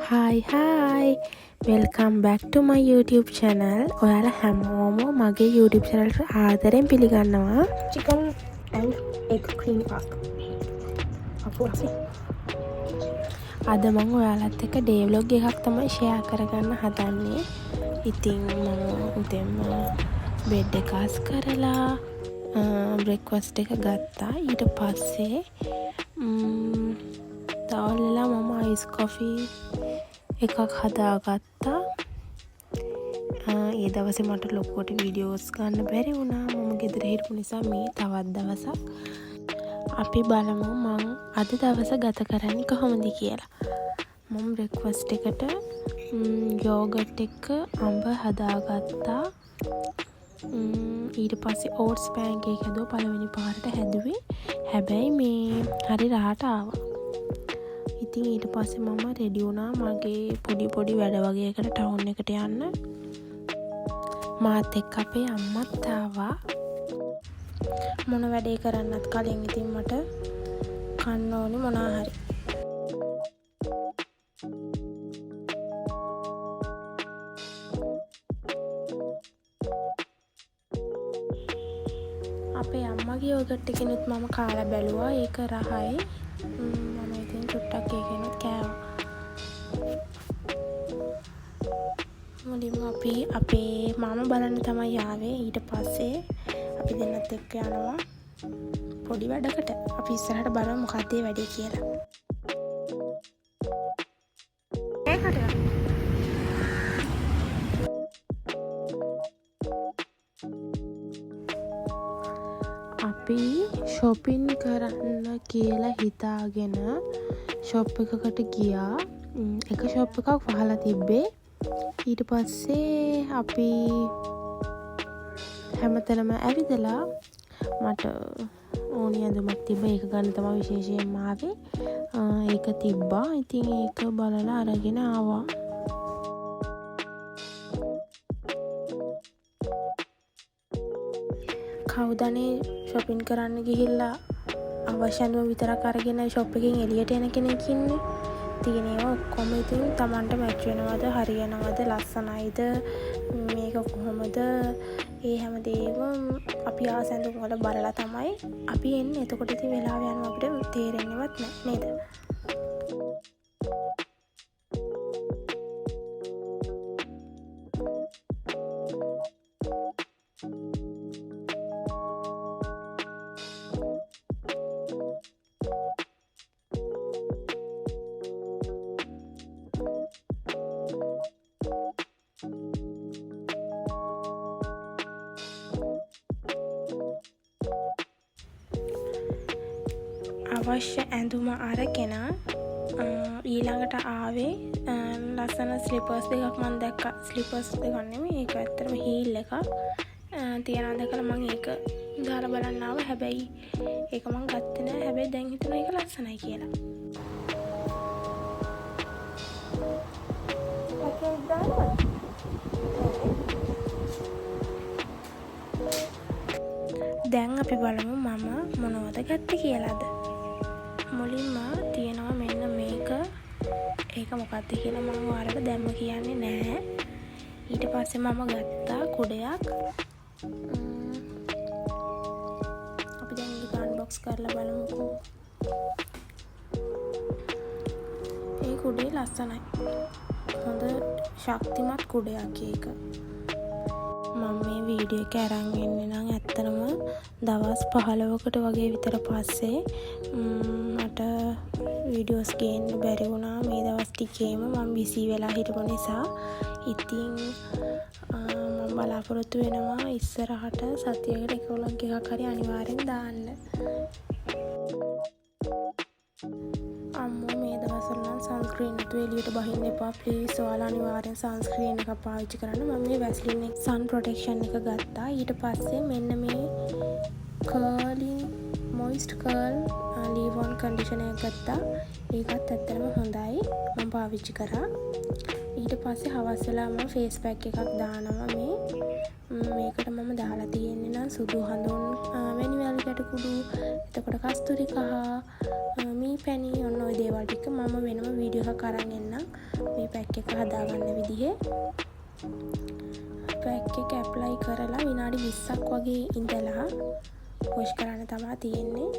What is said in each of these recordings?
Hi, welcome back to my YouTube channel. ඔයාලා හැමෝම මගේ YouTube channel එකට ආදරෙන් පිළිගන්නවා. Chicken and egg cream puff. අද මම ඔයාලත් එක්ක day vlog එකක් තමයි share කරගන්න හදන්නේ. ඉතින් මම උදේම bed එක අස් කරලා breakfast එක ගත්තා. ඊට පස්සේ තාවලලා මම ice coffee එකක් හදාගත්තා. ඒ දවසේ මට ලොකුවට වීඩියෝස් ගන්න බැරි වුණා. මම ගෙදර හිටපු නිසා මේ තවත් දවසක් අපි බලමු මං අද දවස ගත කරන්නේ කොහොමද කියලා. මම බ්‍රෙක්ෆාස්ට් එකට යෝගට් එක අඹ හදාගත්තා. ඊට පස්සේ ඕට්ස් පැන්කේක් හදුවා. පළවෙනි පාරට හැදුවේ. හැබැයි මේ හරි රහට ආවා. ඉතින් ඊට පස්සේ මම රෙඩි වුණා මගේ පොඩි වැඩ වගේකට ටවුන් එකට යන්න. මාත් එක්ක අපේ අම්මත් ආවා. මොන වැඩේ කරන්නත් කලින් ඉතින් මට කන්න ඕනේ මොනවා හරි. අපේ අම්මගේ යෝගට් එකෙනුත් මම කාලා බැලුවා. ඒක රහයි. මම ඉතින් චුට්ටක් ඒකෙනුත් කෑවා. මුලින්ම අපි අපේ මාමා බලන්න තමයි ආවේ. ඊට පස්සේ අපි දෙන්නත් එක්ක යනවා පොඩි වැඩකට. අපි ඉස්සරහට බලමු මොකක්ද ඒ වැඩේ කියලා. අපි shopping කරන්න කියලා හිතාගෙන shop එකකට ගියා. එක shop එකක් වහලා තිබ්බේ. ඊට පස්සේ අපි හැමතැනම ඇවිදලා මට ඕනි ඇඳුමක් තිබ්බා. ඒක ගන්න තමයි විශේෂයෙන්ම ආවේ. ඒක තිබ්බා. ඉතින් ඒක බලලා අරගෙන ආවා. කවුදනේ shopping කරන්න ගිහිල්ලා අවශ්‍ය ඇඳුම විතරක් අරගෙන shop එකෙන් එළියට එන කෙනෙක් ඉන්නේ. තියෙන ඒවා ඔක්කොම ඉතින් Tamanට මැච් වෙනවද, හරියනවද, ලස්සනයිද, මේක කොහොමද, ඒ හැමදේම අපි ආස ඇඳුම් වල බලලා තමයි අපි එන්නේ. එතකොට ඉතින් වෙලාව යනවා අපිට තේරෙන්නේවත් නැහැ නේද? අවශ්‍ය ඇඳුම අරගෙන ඊළඟට ආවේ ලස්සන ස්ලිපර්ස් දෙකක් මම දැක්කා. ස්ලිපර්ස් දෙකක් නෙමෙයි, ඒක ඇත්තටම හීල් එකක්. තියනවා දැකලා මම ඒක දාලා බලන්න ආවා. හැබැයි ඒක මම ගත්තේ නෑ. හැබැයි දැන් හිතනවා ඒක ලස්සනයි කියලා. දැන් අපි බලමු මම මොනවද ගත්තේ කියලාද. මුලින්ම තියෙනවා මෙන්න මේක. ඒක මොකක්ද කියලා මම ඔයාලට දැම්ම කියන්නේ නැහැ. ඊට පස්සේ මම ගත්තා කුඩයක්. අපි දැන් ඒක අන්බොක්ස් කරලා බලමුකෝ. ඒ කුඩේ ලස්සනයි. හොඳ ශක්තිමත් කුඩයක් ඒක. මම මේ වීඩියෝ එක අරන් ඉන්නේ නම් ඇත්තටම දවස් 15කට වගේ විතර පස්සේ මට වීඩියෝස් ගේන්න බැරි වුණා. මේ දවස් ටිකේම මම බිසි වෙලා හිටපු නිසා. ඉතින් මම බලාපොරොත්තු වෙනවා ඉස්සරහට සතියකට එක vlog එකක් හරි අනිවාර්යෙන් දාන්න. අම්මෝ මේ දවස්වල නම් සන්ස්ක්‍රීන් නැතුව එළියට බහින්න එපා ප්ලීස්. ඔයාලා අනිවාර්යෙන් සන්ස්ක්‍රීන් එක පාවිච්චි කරන්න. මම මේ වැස්ලින් සන් ප්‍රොටෙක්ෂන් එක ගත්තා. ඊට පස්සේ මෙන්න මේ curling moist curl leave on conditioner එක ගත්තා. ඒකත් ඇත්තටම හොඳයි. මම පාවිච්චි කරා. ඊට පස්සේ හවස් වෙලා මම face pack එකක් දානවා මේකට මම දාලා තියෙන්නේ නම් සුදු හඳුන් වැනි වැල් ගැට කුඩු, එතකොට කස්තුරි කහ, මී පැණි ඔන්න ඔය දේවල් ටික මම වෙනම වීඩියෝ එකක් අරන් එන්නම් මේ පැක් එක හදාගන්න විදිහේ. පැක් එක ඇප්ලයි කරලා විනාඩි 20ක් වගේ ඉඳලා වොෂ් කරන්න තමයි තියෙන්නේ.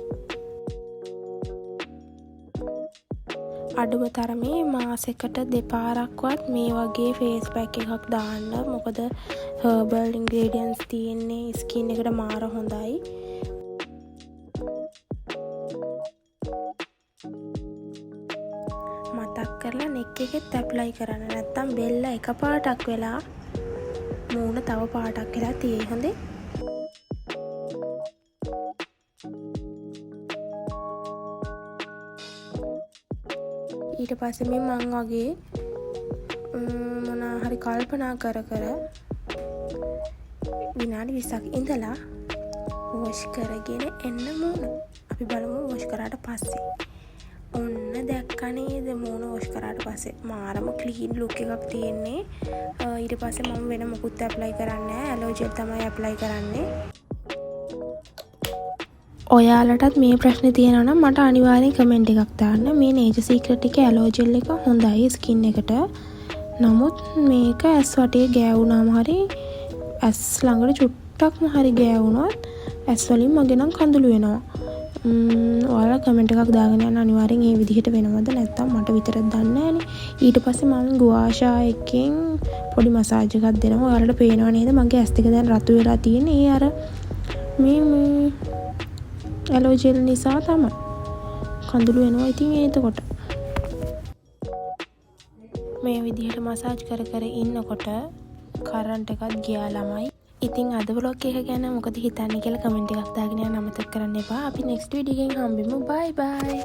අඩුම තරමේ මාසෙකට දෙපාරක්වත් මේ වගේ ෆේස් පැක් එකක් දාන්න. මොකද හර්බල් ඉන්ග්‍රීඩියන්ට්ස් තියෙන්නේ ස්කින් එකට මාර හොඳයි. මතක් කරලා නෙක් එකෙත් ඇප්ලයි කරන්න. නැත්තම් බෙල්ල එක පාටක් වෙලා මූණ තව පාටක් වෙලා තියෙයි. හොඳේ. ඊට පස්සේ මේ මං වගේ මොනා හරි කල්පනා කර විනාඩි 20ක් ඉඳලා වොෂ් කරගෙන එන්න මූණ. අපි බලමු වොෂ් කරාට පස්සේ. ඔන්න දැක්ක නේද මූණ වොෂ් කරාට පස්සේ මාරම ක්ලීන් ලුක් එකක් තියෙන්නේ. ඊට පස්සේ මම වෙන මොකුත් ඇප්ලයි කරන්නේ නැහැ. ඇලෝ ජෙල් තමයි ඇප්ලයි කරන්නේ. ඔයාලටත් මේ ප්‍රශ්නේ තියෙනවා නම් මට අනිවාර්යෙන් කමෙන්ට් එකක් දාන්න. මේ නේචර් සීක්‍රට් එකේ ඇලෝ ජෙල් එක හොඳයි ස්කින් එකට. නමුත් මේක ඇස් වටේ ගෑවුනාම හරි ඇස් ළඟට චුට්ටක්ම හරි ගෑවුනොත් ඇස් වලින් මගේ නම් කඳුළු වෙනවා. ඔයාලා කමෙන්ට් එකක් දාගෙන යන්න අනිවාර්යෙන් මේ විදිහට වෙනවද නැත්නම් මට විතරක් දන්නේ නැහනේ. ඊට පස්සේ මම ගුවාෂා එකෙන් පොඩි මසාජ් එකක් දෙනවා. ඔයාලට පේනව නේද මගේ ඇස් දෙක දැන් රතු වෙලා තියෙන්නේ. ඒ අර මේ ඇලෝ ජෙල් නිසා තමයි කඳුළු වෙනවා. ඉතින් එතකොට මේ විදිහට මසාජ් කර ඉන්නකොට කරන්ට් එකත් ගියා ළමයි. ඉතින් අද vlog එක ගැන මොකද හිතන්නේ කියලා කමෙන්ට් එකක් දාගෙන යන්න අමතක කරන්න එපා. අපි next video එකෙන් හම්බෙමු. bye bye.